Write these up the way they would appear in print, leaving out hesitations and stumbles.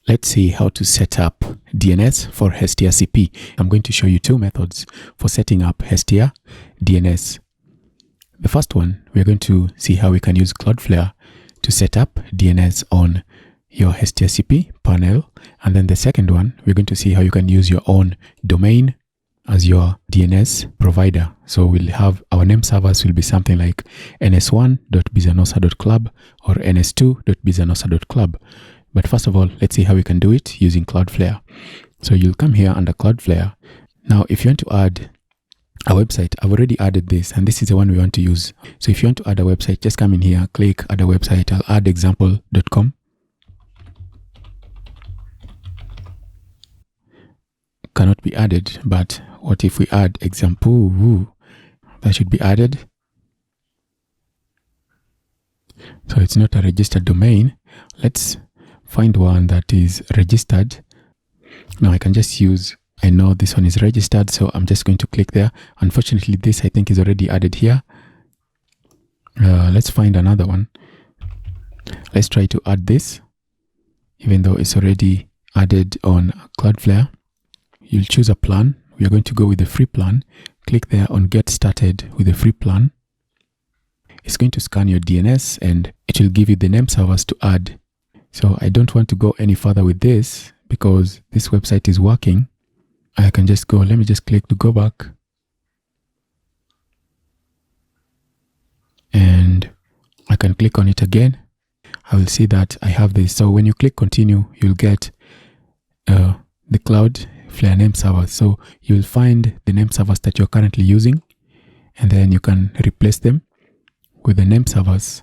Let's see how to set up DNS for HestiaCP. I'm going to show you two methods for setting up Hestia DNS. The first one, we're going to see how we can use Cloudflare to set up DNS on your HestiaCP panel. And then the second one, we're going to see how you can use your own domain as your DNS provider. So we'll have our name servers will be something like ns1.bizanosa.club or ns2.bizanosa.club. But first of all, let's see how we can do it using Cloudflare. So you'll come here under Cloudflare. Now, if you want to add a website, I've already added this, and this is the one we want to use. So if you want to add a website, just come in here, click add a website. I'll add example.com. Cannot be added, but what if we add example? That should be added. So it's not a registered domain. Let's find one that is registered. Now I can just use, I know this one is registered, so I'm just going to click there. Unfortunately, this I think is already added here. Let's find another one. Let's try to add this, even though it's already added on Cloudflare. You'll choose a plan. We are going to go with the free plan. Click there on get started with the free plan. It's going to scan your DNS and it will give you the name servers to add. So I don't want to go any further with this because this website is working. I can just go, let me just click to go back. And I can click on it again. I will see that I have this. So when you click continue, you'll get the Cloudflare name servers. So you'll find the name servers that you're currently using, and then you can replace them with the name servers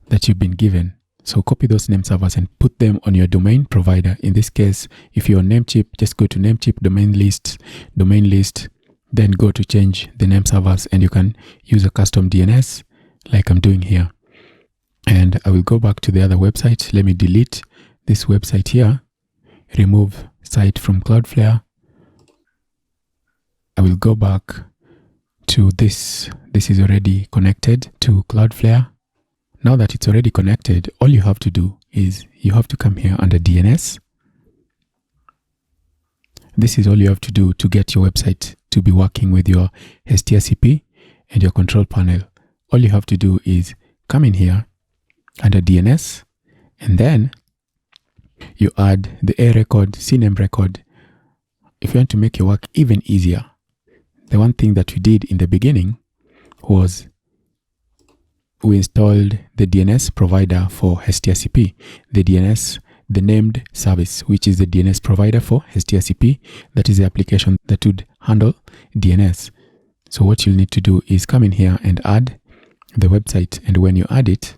that you've been given. So copy those name servers and put them on your domain provider. In this case, if you're Namecheap, just go to Namecheap domain list, then go to change the name servers, and you can use a custom DNS like I'm doing here. And I will go back to the other website. Let me delete this website here, remove site from Cloudflare. I will go back to this. This is already connected to Cloudflare. Now that it's already connected, all you have to do is you have to come here under DNS. This is all you have to do to get your website to be working with your HestiaCP and your control panel. All you have to do is come in here under DNS, and then you add the A record, CNAME record. If you want to make your work even easier, the one thing that we did in the beginning was we installed the DNS provider for HestiaCP, the named service, which is the DNS provider for HestiaCP. That is the application that would handle DNS. So what you'll need to do is come in here and add the website. And when you add it,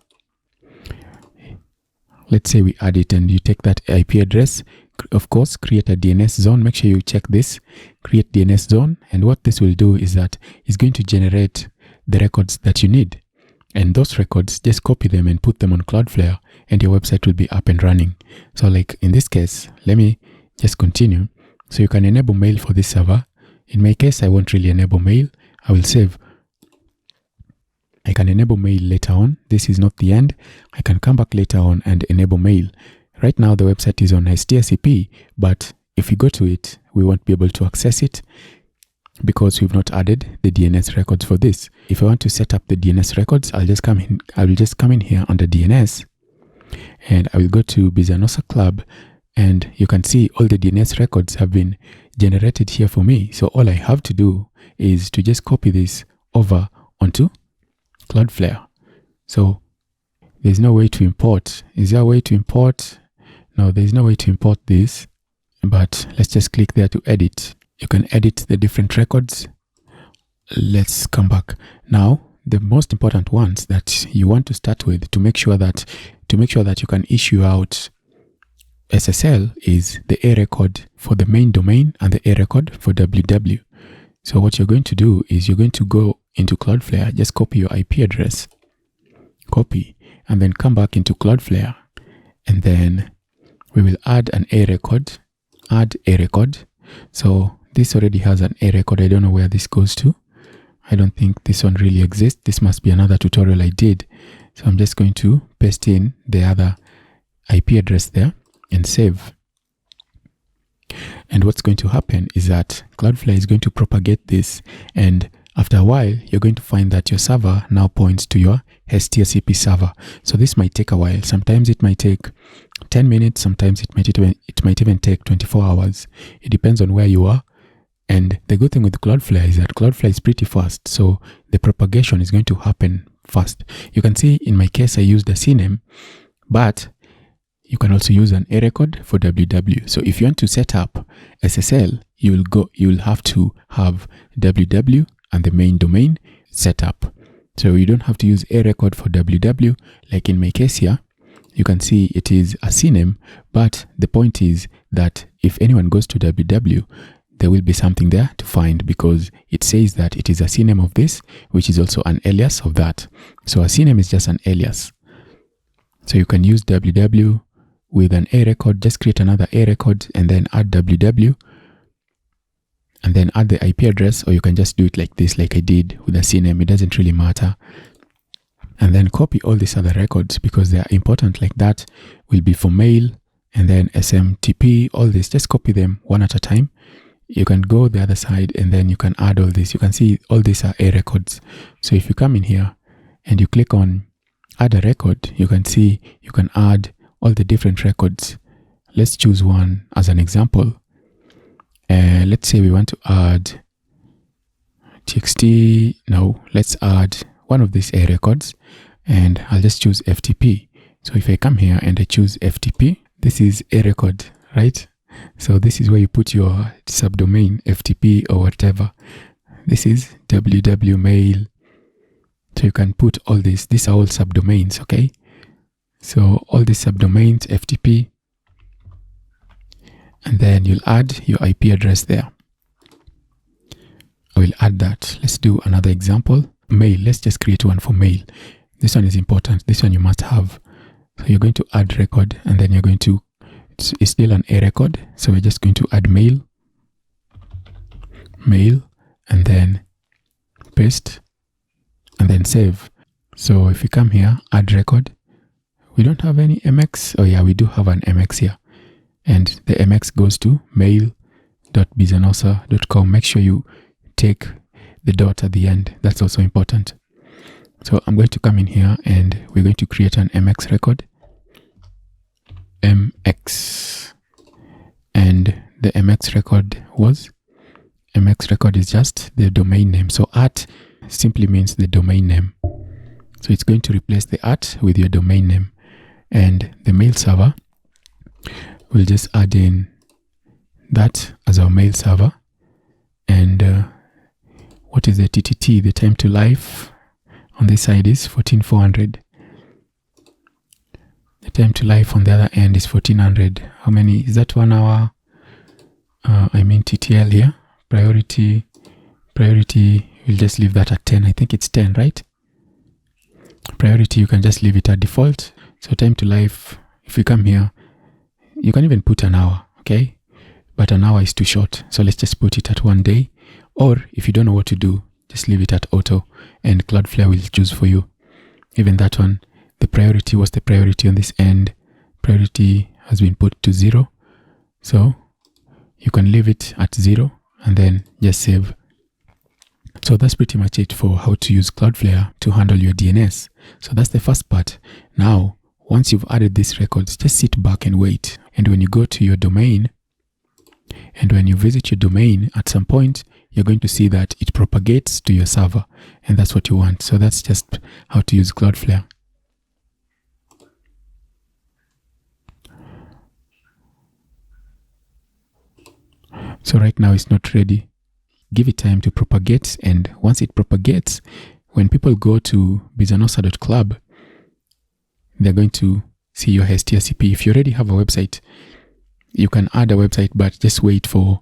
let's say we add it and you take that IP address, of course, create a DNS zone. Make sure you check this, create DNS zone. And what this will do is that it's going to generate the records that you need. And those records, just copy them and put them on Cloudflare, and your website will be up and running. So like in this case, let me just continue. So you can enable mail for this server. In my case, I won't really enable mail. I will save. I can enable mail later on. This is not the end. I can come back later on and enable mail. Right now, the website is on HestiaCP, but if we go to it, we won't be able to access it because we've not added the DNS records for this. If I want to set up the DNS records, I'll just come in here under DNS, and I will go to Bizanosa Club, and you can see all the DNS records have been generated here for me. So all I have to do is to just copy this over onto Cloudflare. So there's no way to import. Is there a way to import? No, there's no way to import this, but let's just click there to edit. You can edit the different records. Let's come back. Now, the most important ones that you want to start with to make sure that you can issue out SSL is the A record for the main domain and the A record for www. So what you're going to do is you're going to go into Cloudflare, just copy your IP address, copy, and then come back into Cloudflare, and then we will add an A record, add A record. So this already has an A record. I don't know where this goes to. I don't think this one really exists. This must be another tutorial I did. So I'm just going to paste in the other IP address there. and save. And what's going to happen is that Cloudflare is going to propagate this, and after a while, you're going to find that your server now points to your HestiaCP server. So this might take a while. Sometimes it might take 10 minutes. Sometimes it might even take 24 hours. It depends on where you are. And the good thing with Cloudflare is that Cloudflare is pretty fast. So the propagation is going to happen fast. You can see in my case, I used a CNAME, but you can also use an A record for www. So if you want to set up SSL, you'll have to have www and the main domain set up. So you don't have to use a record for www. Like in my case here, you can see it is a CNAME, but the point is that if anyone goes to www, there will be something there to find, because it says that it is a CNAME of this, which is also an alias of that. So a CNAME is just an alias. So you can use www with an A record, just create another A record and then add www, and then add the IP address, or you can just do it like this, like I did with the CNAME. It doesn't really matter. And then copy all these other records because they are important. Like that will be for mail, and then SMTP, all this. Just copy them one at a time. You can go the other side and then you can add all this. You can see all these are A records. So if you come in here and you click on add a record, you can see you can add all the different records. Let's choose one as an example. Let's say we want to add txt. No, let's add one of these A records, and I'll just choose FTP. So if I come here and I choose FTP, this is A record, right? So this is where you put your subdomain, FTP or whatever. This is www mail. So you can put all this. These are all subdomains, okay? So all these subdomains, FTP, and then you'll add your IP address there. I will add that. Let's do another example. Mail. Let's just create one for mail. This one is important. This one you must have. So you're going to add record, and then you're going to, it's still an A record. So we're just going to add mail, and then paste, and then save. So if you come here, add record, we don't have any MX. Oh yeah, we do have an MX here. And the MX goes to mail.bizanosa.com. Make sure you take the dot at the end. That's also important. So I'm going to come in here and we're going to create an MX record. MX. And the MX record is just the domain name. So @ simply means the domain name. So it's going to replace the @ with your domain name. And the mail server, we'll just add in that as our mail server. And what is the TTT? The time to life on this side is 14,400. The time to life on the other end is 1400. How many? Is that 1 hour? I mean TTL here. Priority, we'll just leave that at 10. I think it's 10, right? Priority, you can just leave it at default. So time to life, if you come here, you can even put an hour, okay? But an hour is too short. So let's just put it at 1 day. Or if you don't know what to do, just leave it at auto and Cloudflare will choose for you. Even that one, the priority was the priority on this end. Priority has been put to 0. So you can leave it at 0 and then just save. So that's pretty much it for how to use Cloudflare to handle your DNS. So that's the first part. Now, once you've added these records, just sit back and wait. And when you go to your domain, and when you visit your domain, at some point, you're going to see that it propagates to your server. And that's what you want. So that's just how to use Cloudflare. So right now it's not ready. Give it time to propagate. And once it propagates, when people go to bizanosa.club, they're going to see your HestiaCP. If you already have a website, you can add a website, but just wait for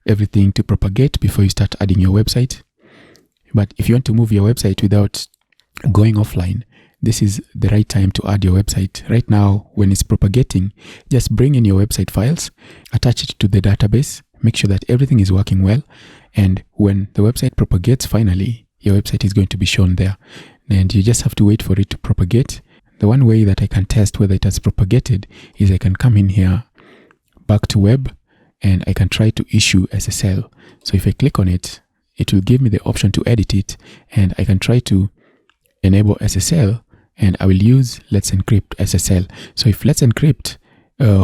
everything to propagate before you start adding your website. But if you want to move your website without going offline, this is the right time to add your website. Right now, when it's propagating, just bring in your website files, attach it to the database, make sure that everything is working well. And when the website propagates finally, your website is going to be shown there. And you just have to wait for it to propagate. The one way that I can test whether it has propagated is I can come in here back to web, and I can try to issue SSL. So if I click on it, it will give me the option to edit it, and I can try to enable SSL, and I will use Letsencrypt SSL. So if Letsencrypt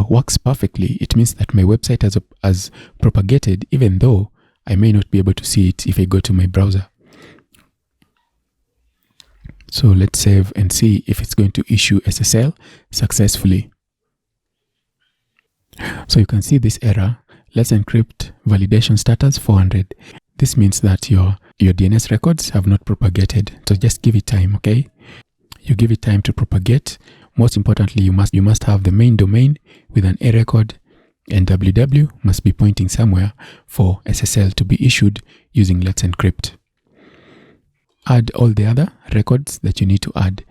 works perfectly, it means that my website has propagated, even though I may not be able to see it if I go to my browser. So let's save and see if it's going to issue SSL successfully. So you can see this error, Letsencrypt validation status 400. This means that your DNS records have not propagated. So just give it time, okay? You give it time to propagate. Most importantly, you must have the main domain with an A record, and www must be pointing somewhere for SSL to be issued using Letsencrypt. Add all the other records that you need to add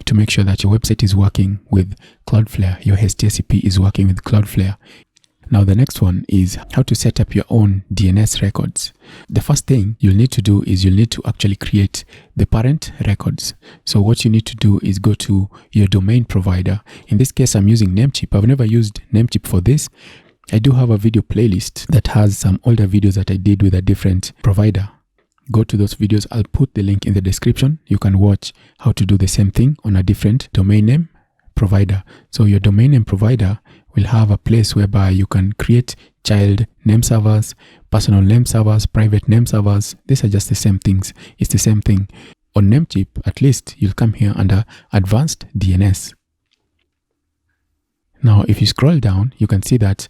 to make sure that your website is working with Cloudflare. Your HestiaCP is working with Cloudflare. Now the next one is how to set up your own DNS records. The first thing you'll need to do is you'll need to actually create the parent records. So what you need to do is go to your domain provider. In this case, I'm using Namecheap. I've never used Namecheap for this. I do have a video playlist that has some older videos that I did with a different provider. Go to those videos. I'll put the link in the description. You can watch how to do the same thing on a different domain name provider. So your domain name provider will have a place whereby you can create child name servers, personal name servers, private name servers. These are just the same things. It's the same thing. On Namecheap, at least you'll come here under advanced DNS. Now, if you scroll down, you can see that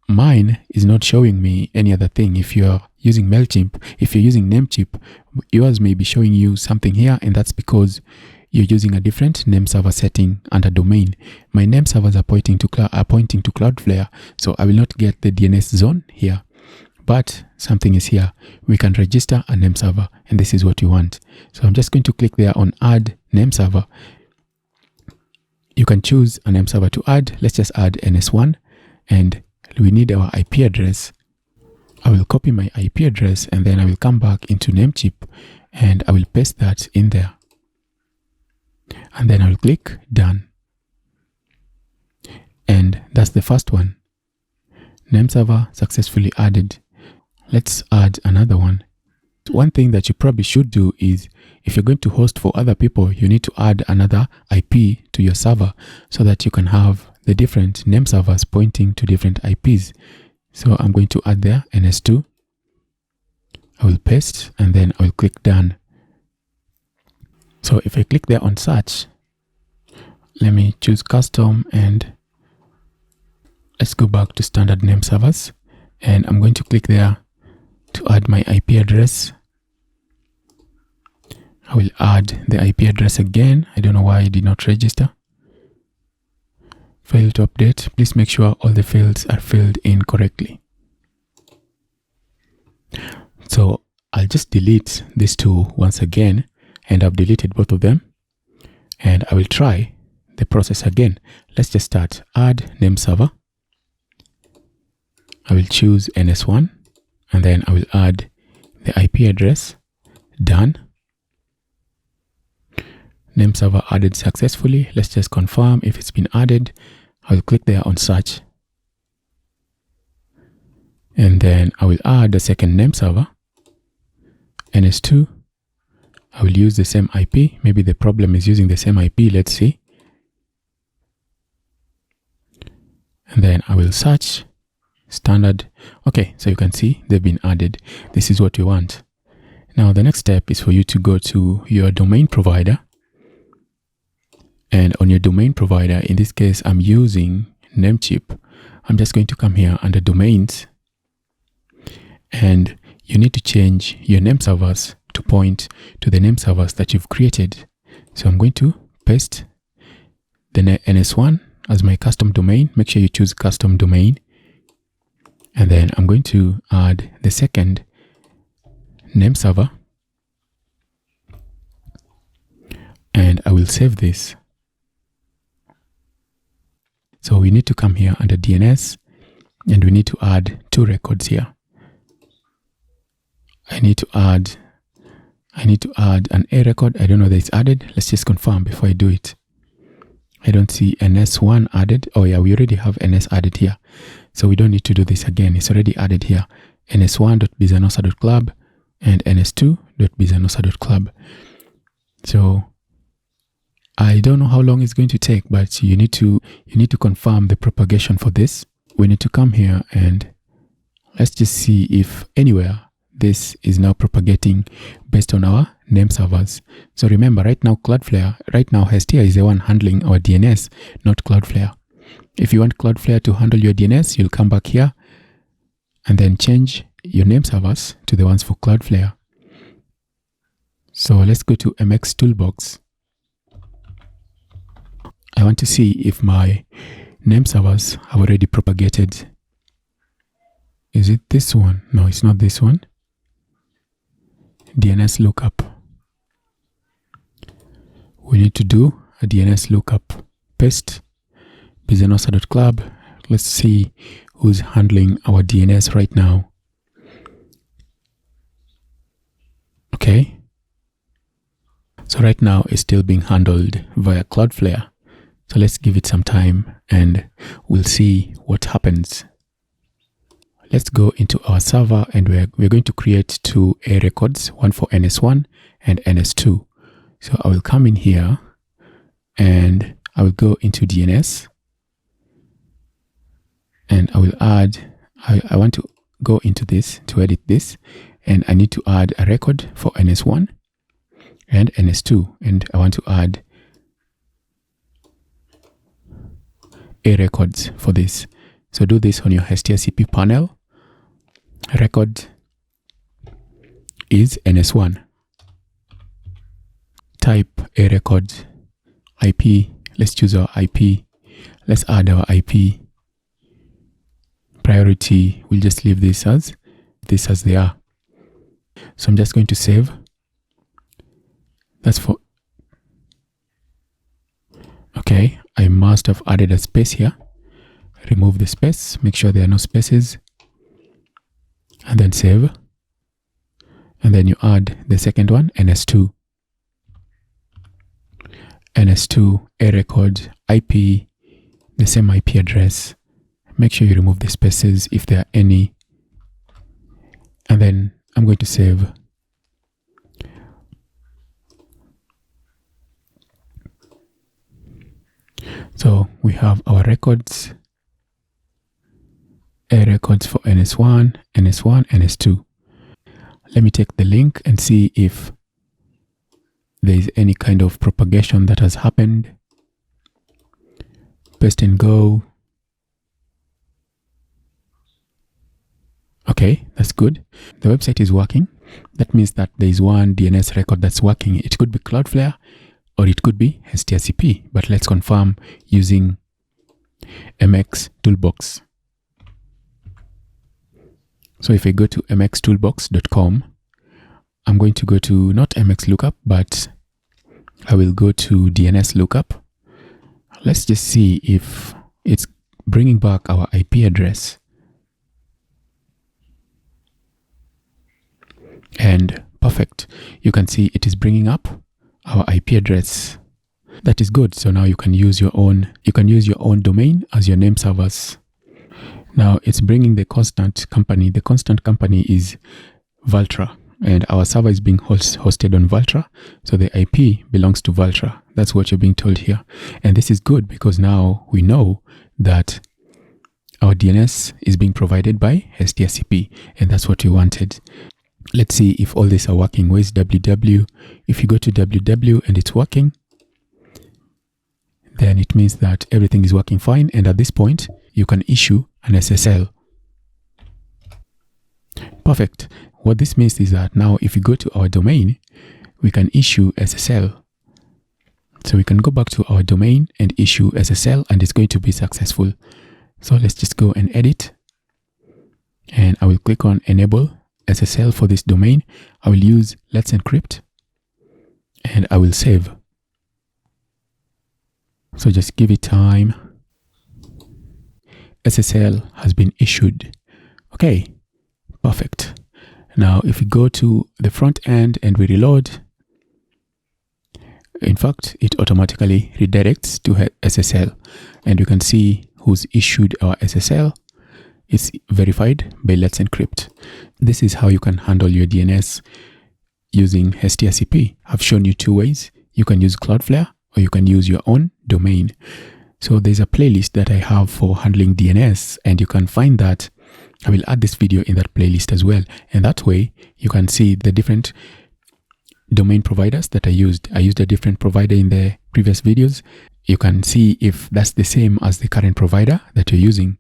mine is not showing me any other thing. If you're using Mailchimp, if you're using Namecheap, yours may be showing you something here, and that's because you're using a different name server setting under domain. My name servers are pointing to Cloudflare, so I will not get the DNS zone here. But something is here. We can register a name server, and this is what we want. So I'm just going to click there on Add Name Server. You can choose a name server to add. Let's just add NS1, and we need our IP address. I will copy my IP address, and then I will come back into Namecheap, and I will paste that in there. And then I will click Done. And that's the first one. Name server successfully added. Let's add another one. One thing that you probably should do is, if you're going to host for other people, you need to add another IP to your server so that you can have the different name servers pointing to different IPs. So I'm going to add there NS2. I will paste, and then I will click Done. So if I click there on search, let me choose custom, and let's go back to standard name servers, and I'm going to click there to add my IP address. I will add the IP address again. I don't know why I did not register. Fail to update. Please make sure all the fields are filled in correctly. So I'll just delete these two once again, and I've deleted both of them, and I will try the process again. Let's just start. Add name server. I will choose NS1, and then I will add the IP address. Done. Name server added successfully. Let's just confirm if it's been added. I will click there on search, and then I will add the second name server, NS2. I will use the same IP. Maybe the problem is using the same IP. Let's see. And then I will search standard. Okay, so you can see they've been added. This is what we want. Now the next step is for you to go to your domain provider. And on your domain provider, in this case, I'm using Namecheap. I'm just going to come here under domains, and you need to change your name servers to point to the name servers that you've created. So I'm going to paste the NS1 as my custom domain. Make sure you choose custom domain. And then I'm going to add the second name server, and I will save this. So we need to come here under DNS, and we need to add two records here. I need to add an A record. I don't know that it's added. Let's just confirm before I do it. I don't see NS1 added. Oh yeah, we already have NS added here. So we don't need to do this again. It's already added here. ns1.bizanosa.club and ns2.bizanosa.club. So I don't know how long it's going to take, but you need to confirm the propagation for this. We need to come here and let's just see if anywhere this is now propagating based on our name servers. So remember, right now Hestia is the one handling our DNS, not Cloudflare. If you want Cloudflare to handle your DNS, you'll come back here and then change your name servers to the ones for Cloudflare. So let's go to MX Toolbox. I want to see if my name servers have already propagated. Is it this one? No, it's not this one. DNS lookup. We need to do a DNS lookup. Paste bizanosa.club. Let's see who's handling our DNS right now. Okay. So right now it's still being handled via Cloudflare. So let's give it some time and we'll see what happens. Let's go into our server and we're going to create two A records, one for NS1 and NS2. So I will come in here and I will go into DNS and I will add, I want to go into this to edit this, and I need to add a record for NS1 and NS2, and I want to add A records for this. So do this on your HestiaCP panel. Record is NS1. Type A record IP. Let's choose our IP. Let's add our IP. Priority, we'll just leave this as they are. So I'm just going to save. That's for, okay, I must have added a space here. Remove the space, make sure there are no spaces, and then save. And then you add the second one, NS2. NS2, A record, IP, the same IP address. Make sure you remove the spaces if there are any. And then I'm going to save. So we have our records, A records for NS1, NS2. Let me take the link and see if there is any kind of propagation that has happened. Paste and go. Okay, that's good. The website is working. That means that there is one DNS record that's working. It could be Cloudflare or it could be HestiaCP, but let's confirm using MX Toolbox. So if I go to mxtoolbox.com, I'm going to go to not MX lookup, but I will go to DNS lookup. Let's just see if it's bringing back our IP address. And perfect. You can see it is bringing up our IP address. That is good. So now you can use your own domain as your name servers. Now it's bringing the constant company. The constant company is Valtra, and our server is being hosted on Valtra. So the IP belongs to Valtra. That's what you're being told here. And this is good because now we know that our DNS is being provided by HestiaCP, and that's what we wanted. Let's see if all these are working. Where's www? If you go to www and it's working, then it means that everything is working fine. And at this point, you can issue an SSL. Perfect. What this means is that now if you go to our domain, we can issue SSL. So we can go back to our domain and issue SSL, and it's going to be successful. So let's just go and edit. And I will click on enable SSL for this domain. I will use Letsencrypt and I will save. So just give it time. SSL has been issued. Okay, perfect. Now if we go to the front end and we reload, In fact, it automatically redirects to SSL, and you can see who's issued our SSL. It's verified by Letsencrypt. This is how you can handle your DNS using HestiaCP. I've shown you 2 ways. You can use Cloudflare or you can use your own domain. So there's a playlist that I have for handling DNS, and you can find that. I will add this video in that playlist as well. And that way you can see the different domain providers that I used. I used a different provider in the previous videos. You can see if that's the same as the current provider that you're using,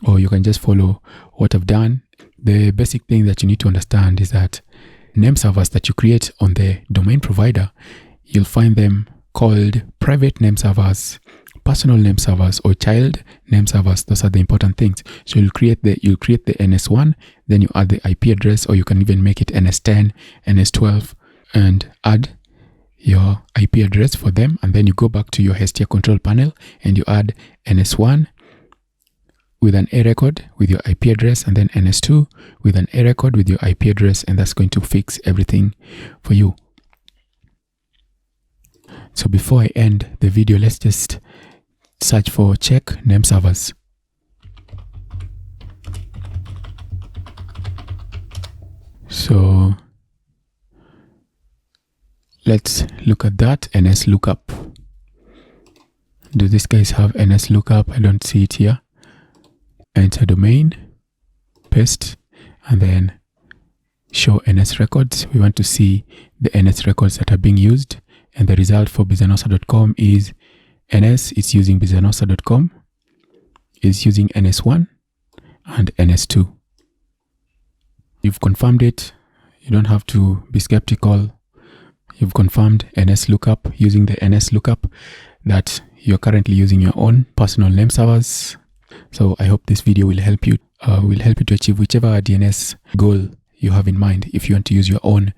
or you can just follow what I've done. The basic thing that you need to understand is that name servers that you create on the domain provider, you'll find them called private name servers, personal name servers, or child name servers. Those are the important things. So you'll create the NS1, then you add the IP address, or you can even make it NS10, NS12, and add your IP address for them. And then you go back to your Hestia control panel and you add NS1 with an A record with your IP address, and then NS2 with an A record with your IP address, and that's going to fix everything for you. So before I end the video, let's just search for check name servers. So let's look at that. NS lookup. Do these guys have NS lookup? I don't see it here. Enter domain, paste, and then show NS records. We want to see the NS records that are being used, and the result for bizanosa.com is NS is using bizanosa.com, is using NS1 and NS2. You've confirmed it. You don't have to be skeptical. You've confirmed NS lookup using the NS lookup that you're currently using your own personal name servers. So I hope this video will help you to achieve whichever DNS goal you have in mind. If you want to use your own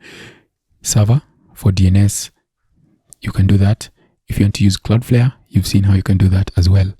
server for DNS, you can do that. If you want to use Cloudflare, you've seen how you can do that as well.